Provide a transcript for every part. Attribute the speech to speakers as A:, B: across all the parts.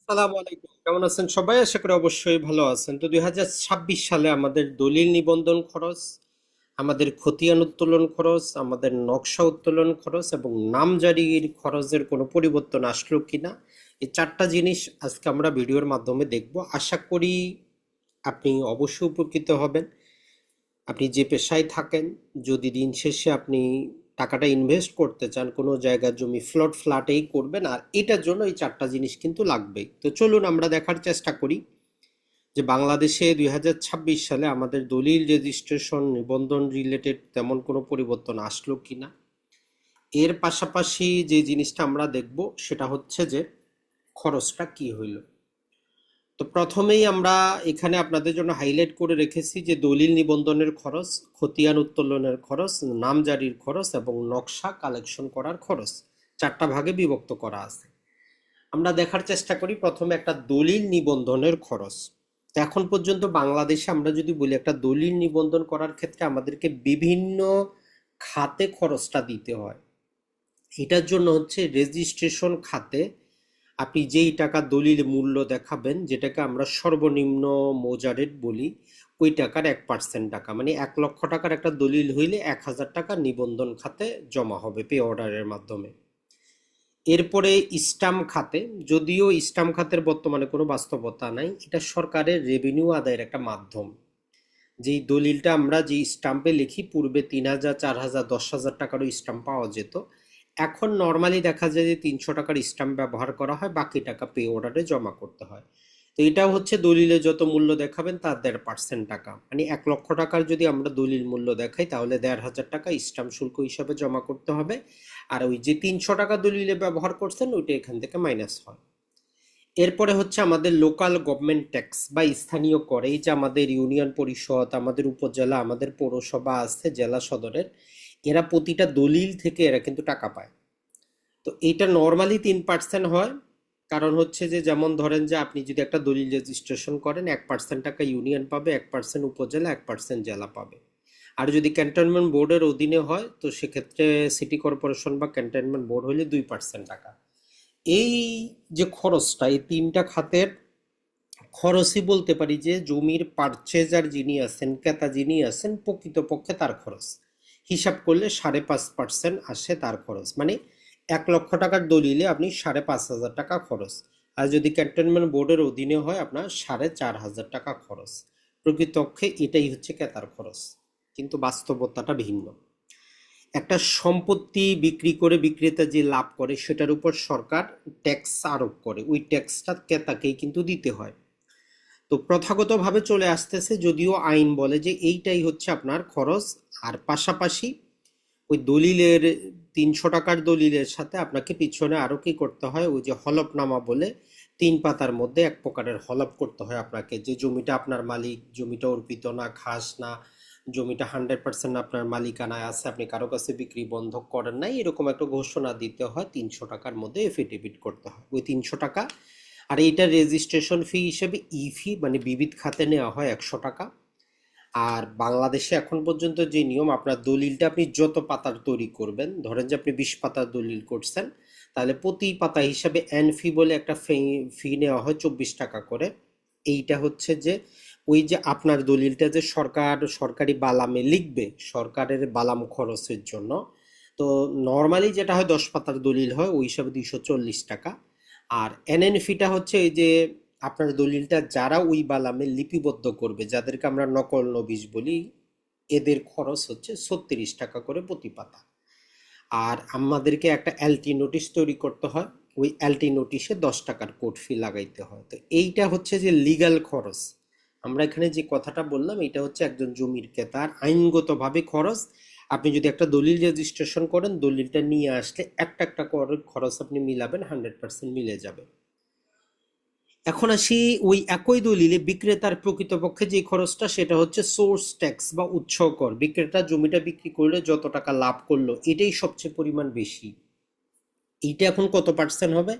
A: সালাম আলাইকুম, কেমন আছেন সবাই? আশা করি অবশ্যই ভালো আছেন। তো 2026 সালে আমাদের দলিল নিবন্ধন খরচ, আমাদের খতিয়ান উত্তোলন খরচ, আমাদের নকশা উত্তোলন খরচ এবং নামজারির খরচের কোনো পরিবর্তন আসলো কিনা, এই চারটা জিনিস আজকে আমরা ভিডিওর মাধ্যমে দেখব। আশা করি আপনি অবশ্যই উপকৃত হবেন। আপনি যে পেশায় থাকেন, যদি দিন শেষে আপনি টাকাটা ইনভেস্ট করতে চান কোনো জায়গার জমি ফ্ল্যাটেই করবেন, আর এটার জন্য এই চারটা জিনিস কিন্তু লাগবেই। তো চলুন আমরা দেখার চেষ্টা করি যে বাংলাদেশে 2026 সালে আমাদের দলিল রেজিস্ট্রেশন নিবন্ধন রিলেটেড তেমন কোনো পরিবর্তন আসলো কিনা। এর পাশাপাশি যে জিনিসটা আমরা দেখব সেটা হচ্ছে যে খরচটা কি হইল। তো প্রথমেই আমরা এখানে আপনাদের জন্য হাইলাইট করে রেখেছি যে দলিল নিবন্ধনের খরচ, খতিয়ান উত্তোলনের খরচ, নামজারির খরচ এবং নকশা কালেকশন করার খরচ চারটা ভাগে বিভক্ত করা আছে। আমরা দেখার চেষ্টা করি প্রথমে একটা দলিল নিবন্ধনের খরচ। তো এখন পর্যন্ত বাংলাদেশে আমরা যদি বলি একটা দলিল নিবন্ধন করার ক্ষেত্রে আমাদেরকে বিভিন্ন খাতে খরচটা দিতে হয়। এটার জন্য হচ্ছে রেজিস্ট্রেশন খাতে আপনি যেই টাকা দলিল মূল্য দেখাবেন, যেটাকে আমরা সর্বনিম্ন মৌজা রেট বলি, ওই টাকার 1% টাকা, মানে 1 লক্ষ টাকার একটা দলিল হইলে 1,000 টাকা নিবন্ধন খাতে জমা হবে পে অর্ডারের মাধ্যমে। এরপরে স্টাম্প খাতে, যদিও স্টাম্প খাতের বর্তমানে কোনো বাস্তবতা নাই, এটা সরকারের রেভিনিউ আদায়ের একটা মাধ্যম। যেই দলিলটা আমরা যে স্টাম্পে লিখি, পূর্বে 3,000, 4,000, 10,000 টাকারও স্টাম্প পাওয়া যেত। এখন নর্মালি দেখা যায় যে 300 টাকার স্টাম্প ব্যবহার করা হয়, বাকি টাকা পে অর্ডারে জমা করতে হয়। তো এটাও হচ্ছে দলিলে যত মূল্য দেখাবেন তার 1.5% টাকা, মানে 1 লক্ষ টাকার যদি আমরা দলিল মূল্য দেখাই তাহলে 1,500 টাকা স্টাম্প শুল্ক হিসাবে জমা করতে হবে। আর ওই যে 300 টাকা দলিলে ব্যবহার করছেন ওইটা এখান থেকে মাইনাস হয়। এরপরে হচ্ছে আমাদের লোকাল গভর্নমেন্ট ট্যাক্স বা স্থানীয় কর। এই যে আমাদের ইউনিয়ন পরিষদ, আমাদের উপজেলা, আমাদের পৌরসভা আছে জেলা সদরের, এরা প্রতিটা দলিল থেকে এরা কিন্তু টাকা পায়। তো এইটা নর্মালি 3% হয়। কারণ হচ্ছে যে যেমন ধরেন যে আপনি যদি একটা দলিল রেজিস্ট্রেশন করেন, 1% টাকা ইউনিয়ন পাবে, 1% উপজেলা, 1% জেলা পাবে। আর যদি ক্যান্টনমেন্ট বোর্ডের অধীনে হয় তো সেক্ষেত্রে সিটি কর্পোরেশন বা ক্যান্টনমেন্ট বোর্ড হলে 2% টাকা। এই যে খরচটা, এই তিনটা খাতের খরচই বলতে পারি যে জমির পারচেজার যিনি আছেন, ক্রেতা যিনি আছেন, প্রকৃতপক্ষে তার খরচ হিসাব করলে 5.5% আসে তার খরচ। মানে 1 লক্ষ টাকার দলিলে আপনি 5,500 টাকা খরচ। আর যদি ক্যান্টনমেন্ট বোর্ডের অধীনে হয় আপনার 4,500 টাকা খরচ। প্রকৃতপক্ষে এটাই হচ্ছে ক্রেতার খরচ, কিন্তু বাস্তবতাটা ভিন্ন। একটা সম্পত্তি বিক্রি করে বিক্রেতা যে লাভ করে সেটার উপর সরকার ট্যাক্স আরোপ করে, ওই ট্যাক্সটা ক্রেতাকেই কিন্তু দিতে হয়। তো প্রথাগতভাবে চলে আসতেছে, যদিও আইন বলে যে এইটাই হচ্ছে আপনার খরচ। আর পাশাপাশি ওই দলিলের 300 টাকার দলিলের সাথে আপনাকে পিছনে আরো কি করতে হয়, ওই যে হলফনামা বলে 3 পাতার মধ্যে এক প্রকারের হলফ করতে হয় আপনাকে, যে জমিটা আপনার মালিক, জমিটা অর্পিত না, খাস না, জমিটা 100% আপনার মালিকানায় আছে, আপনি কারো কাছে বিক্রি বন্ধক করেন নাই, এরকম একটা ঘোষণা দিতে হয়। 300 টাকার মধ্যে এফিডেভিট করতে হয় ওই 300 টাকা। আর এইটা রেজিস্ট্রেশন ফি হিসেবে ফি মানে বিবিধ খাতে নেওয়া হয় 100 টাকা। আর বাংলাদেশে এখন পর্যন্ত যে নিয়ম, আপনার দলিলটা আপনি যত পাতার তৈরি করবেন, ধরেন যে আপনি 20 পাতার দলিল করছেন, তাহলে প্রতি পাতা হিসাবে ফি বলে একটা ফি নেওয়া হয় 24 টাকা করে। এইটা হচ্ছে যে ওই যে আপনার দলিলটা যে সরকারি বালামে লিখবে, সরকারের বালাম খরচের জন্য। তো নর্মালি যেটা হয় 10 পাতার দলিল হয়, ওই হিসাবে 240 টাকা। আর ফিটা হচ্ছে এই যে আপনার দলিলটা যারা ওই বালামে লিপিবদ্ধ করবে, যাদেরকে আমরা নকল নবিশ বলি, এদের খরচ হচ্ছে 36 টাকা করে প্রতি পাতা। আর আমাদেরকে একটা এলটি নোটিশ তৈরি করতে হয়, ওই এলটি নোটিশে 10 টাকার কোর্ট ফি লাগাইতে হয়। তো এইটা হচ্ছে যে লিগ্যাল খরচ। আমরা এখানে যে কথাটা বললাম এটা হচ্ছে একজন জমির ক্রেতার আইনগতভাবে খরচ। আপনি যদি একটা দলিল রেজিস্ট্রেশন করেন, দলিলটা নিয়ে আসলে একটা একটা করে খরচ আপনি মিলাবেন, 100% মিলে যাবে। এখন আসি ওই একই দলিলে বিক্রেতার প্রকৃতপক্ষে যে খরচটা, সেটা হচ্ছে সোর্স ট্যাক্স বা উৎস কর। বিক্রেতা জমিটা বিক্রি করলে যত টাকা লাভ করলো এটাই সবচেয়ে পরিমাণ বেশি। এইটা এখন কত পার্সেন্ট হবে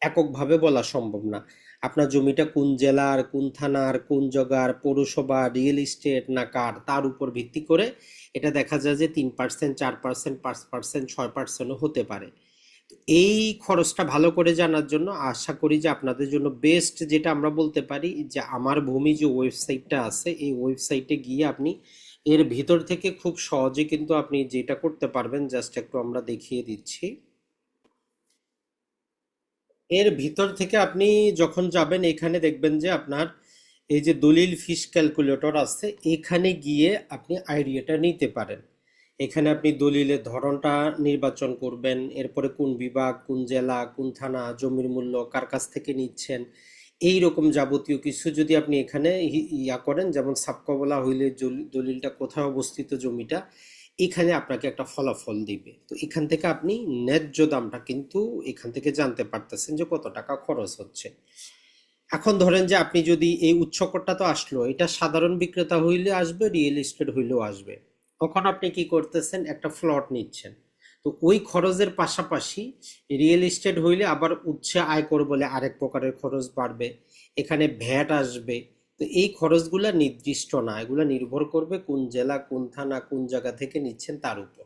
A: এককভাবে বলা সম্ভব না। আপনার জমিটা কোন জেলার, কোন থানার, কোন জগার, পৌরসভা, রিয়েল এস্টেট না কার, তার উপর ভিত্তি করে এটা দেখা যায় যে 3%, 4%, 5%, 6%ও হতে পারে। এই খরচটা ভালো করে জানার জন্য আশা করি যে আপনাদের জন্য বেস্ট যেটা আমরা বলতে পারি যে আমার ভূমি যে ওয়েবসাইটটা আছে এই ওয়েবসাইটে গিয়ে আপনি এর ভিতর থেকে খুব সহজে কিন্তু আপনি যেটা করতে পারবেন, জাস্ট একটু আমরা দেখিয়ে দিচ্ছি। এর ভিতর থেকে আপনি যখন যাবেন এখানে দেখবেন যে আপনার এই যে দলিল ফিস ক্যালকুলেটর আছে, এখানে গিয়ে আপনি আইডিয়াটা নিতে পারেন। এখানে আপনি দলিলের ধরনটা নির্বাচন করবেন, এরপরে কোন বিভাগ, কোন জেলা, কোন থানা, জমির মূল্য কার কাছ থেকে নিচ্ছেন, এই রকম যাবতীয় কিছু যদি আপনি এখানে ইয়া করেন, যেমন সাবকবলা হইলে দলিলটা কোথায় অবস্থিত জমিটা, এখানে আপনাকে একটা ফলাফল দিবে। তো এখান থেকে আপনি ন্যায্য দামটা কিন্তু এখান থেকে জানতে পারতেছেন যে কত টাকা খরচ হচ্ছে। এখন ধরেন যে আপনি যদি এই উৎসকরটা তো আসলো, এটা সাধারণ বিক্রেতা হইলে আসবে, রিয়েল এস্টেট হইলেও আসবে। তখন আপনি কি করতেছেন, একটা প্লট নিচ্ছেন। তো ওই খরচের পাশাপাশি রিয়েল এস্টেট হইলে আবার উৎসে আয়কর বলে আরেক প্রকারের খরচ বাড়বে, এখানে ভ্যাট আসবে। তো এই খরচগুলা নির্দিষ্ট না, এগুলা নির্ভর করবে কোন জেলা, কোন থানা, কোন জায়গা থেকে নিচ্ছেন তার উপর।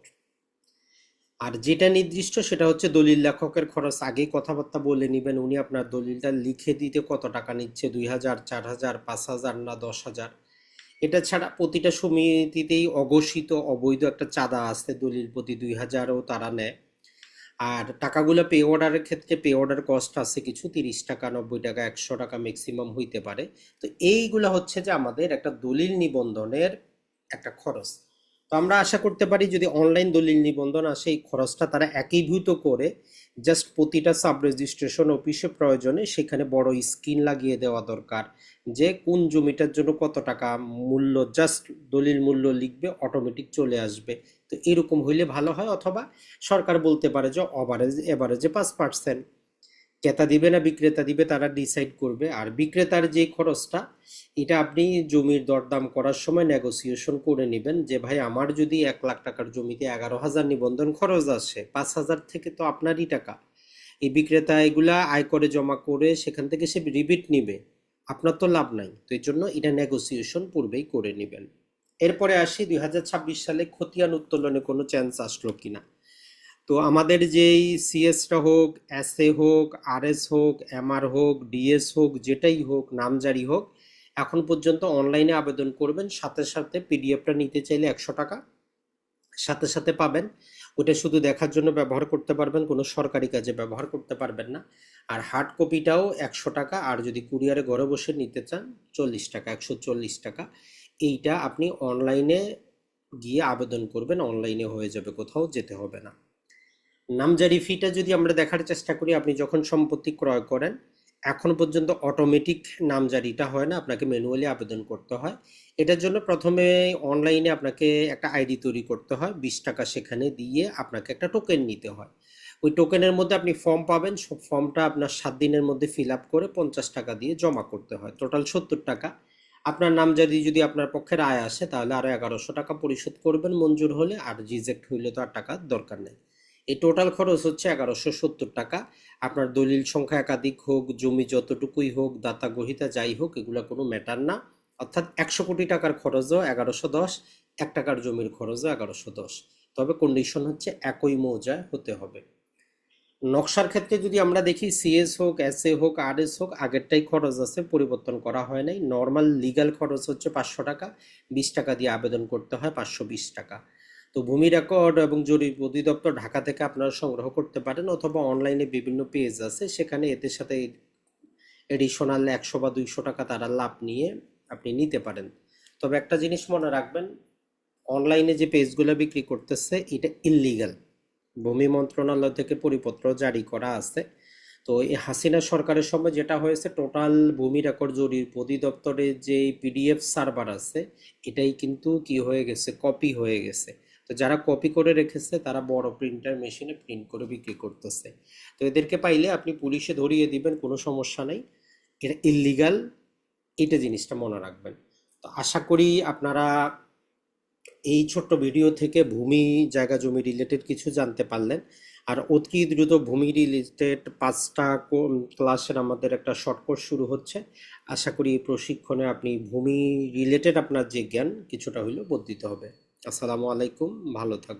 A: আর যেটা নির্দিষ্ট সেটা হচ্ছে দলিল লেখকের খরচ। আগেই কথাবার্তা বলে নিবেন উনি আপনার দলিলটা লিখে দিতে কত টাকা নিচ্ছে, 2,000, 4,000, 5,000 না 10,000। এটা ছাড়া প্রতিটা সমিতিতেই অঘোষিত অবৈধ একটা চাঁদা আছে, দলিল প্রতি 2,000ও তারা নেয়। আর টাকাগুলো পে অর্ডারের ক্ষেত্রে পে অর্ডার কস্ট আছে কিছু, 30 টাকা, 90 টাকা, 100 টাকা ম্যাক্সিমাম হইতে পারে। তো এইগুলা হচ্ছে যে আমাদের একটা দলিল নিবন্ধনের একটা খরচ। তো আমরা আশা করতে পারি যদি অনলাইন দলিল নিবন্ধন আসে এই খরচটা তারা একীভূত করে জাস্ট প্রতিটা সাব রেজিস্ট্রেশন অফিসে প্রয়োজনে সেখানে বড় স্ক্রিন লাগিয়ে দেওয়া দরকার, যে কোন জমিটার জন্য কত টাকা মূল্য, জাস্ট দলিল মূল্য লিখবে অটোমেটিক চলে আসবে। তো এরকম হইলে ভালো হয়। অথবা সরকার বলতে পারে যে এভারেজে 5%, ক্রেতা দিবে না বিক্রেতা দিবে তারা ডিসাইড করবে। আর বিক্রেতার যে খরচটা, এটা আপনি জমির দরদাম করার সময় নেগোসিয়েশন করে নেবেন যে ভাই আমার যদি 1,00,000 টাকার জমিতে 11,000 নিবন্ধন খরচ আসে, 5,000 থেকে তো আপনারই টাকা। এই বিক্রেতা এগুলা আয়করে জমা করে সেখান থেকে সে রিবিট নিবে, আপনার তো লাভ নাই। তো এই জন্য এটা নেগোসিয়েশন পূর্বেই করে নেবেন। এরপরে আসি 2026 সালে খতিয়ান উত্তোলনে কোনো চান্স আসলো কিনা। তো আমাদের যেই সিএসটা হোক, এসএ হোক, আরএস হোক, এমআর হোক, ডিএস হোক, যেটাই হোক নামজারি হোক, এখন পর্যন্ত অনলাইনে আবেদন করবেন, সাথে সাথে পিডিএফটা নিতে চাইলে 100 টাকা সাথে সাথে পাবেন। ওটা শুধু দেখার জন্য ব্যবহার করতে পারবেন, কোনো সরকারি কাজে ব্যবহার করতে পারবেন না। আর হার্ড কপিটাও 100 টাকা, আর যদি কুরিয়ারে ঘরে বসে নিতে চান 40 টাকা, 140 টাকা। এইটা আপনি অনলাইনে গিয়ে আবেদন করবেন, অনলাইনে হয়ে যাবে, কোথাও যেতে হবে না। নামজারি ফিটা যদি আমরা দেখার চেষ্টা করি, আপনি যখন সম্পত্তি ক্রয় করেন এখন পর্যন্ত অটোমেটিক নামজারিটা হয় না, আপনাকে ম্যানুয়ালি আবেদন করতে হয়। এটার জন্য প্রথমে অনলাইনে আপনাকে একটা আইডি তৈরি করতে হয়, 20 টাকা সেখানে দিয়ে আপনাকে একটা টোকেন নিতে হয়। ওই টোকেনের মধ্যে আপনি ফর্ম পাবেন, সব ফর্মটা আপনার 7 দিনের মধ্যে ফিল আপ করে 50 টাকা দিয়ে জমা করতে হয়, টোটাল 70 টাকা। আপনার নামজারি যদি আপনার পক্ষের আয় আসে তাহলে আরো 1100 টাকা পরিশোধ করবেন মঞ্জুর হলে, আর রিজেক্ট হইলে তো আর টাকার দরকার নেই। এই টোটাল খরচ হচ্ছে 1170 টাকা। আপনার দলিল সংখ্যা একাধিক হোক, জমি যতটুকুই হোক, দাতা গ্রহিতা যাই হোক, এগুলা কোনো ম্যাটার না। অর্থাৎ 100 কোটি টাকার খরচও 1110, 1 টাকার জমির খরচও 1110। তবে কন্ডিশন হচ্ছে একই মৌজায় হতে হবে। নকশার ক্ষেত্রে যদি আমরা দেখি, সিএস হোক, এসএ হোক, আরএস হোক, আগেরটাই খরচ আছে, পরিবর্তন করা হয় নাই। নর্মাল লিগ্যাল খরচ হচ্ছে 500 টাকা, 20 টাকা দিয়ে আবেদন করতে হয়, 520 টাকা। তো ভূমি রেকর্ড এবং জরিপ অধিদপ্তর ঢাকা থেকে আপনারা সংগ্রহ করতে পারেন, অথবা অনলাইনে বিভিন্ন পেজ আছে সেখানে এদের সাথে এডিশনাল 100 বা 200 টাকা তারা লাভ নিয়ে আপনি নিতে পারেন। তবে একটা জিনিস মনে রাখবেন, অনলাইনে যে পেজগুলো বিক্রি করতেছে এটা ইললিগাল। ভূমি মন্ত্রণালয় থেকে পরিপত্র জারি করা আছে। তো এই হাসিনা সরকারের সময় যেটা হয়েছে, টোটাল ভূমি রেকর্ড জরিপ অধিদপ্তরের যে পিডিএফ সার্ভার আছে এটাই কিন্তু কি হয়ে গেছে, কপি হয়ে গেছে। তো যারা কপি করে রেখেছে তারা বড় প্রিন্টার মেশিনে প্রিন্ট করে বিক্রি করতেছে। তো এদেরকে পাইলে আপনি পুলিশে ধরিয়ে দিবেন, কোনো সমস্যা নাই, এটা ইললিগাল, এটা জিনিসটা মনে রাখবেন। তো আশা করি আপনারা এই ছোট্ট ভিডিও থেকে ভূমি জায়গা জমি রিলেটেড কিছু জানতে পারলেন। আর অতি দ্রুত ভূমি রিলেটেড 5টা ক্লাসের আমাদের একটা শর্ট কোর্স শুরু হচ্ছে। আশা করি এই প্রশিক্ষণে আপনি ভূমি রিলেটেড আপনার যে জ্ঞান কিছুটা হইলেও বর্ধিত হবে। আসসালামু আলাইকুম, ভালো থাকবেন।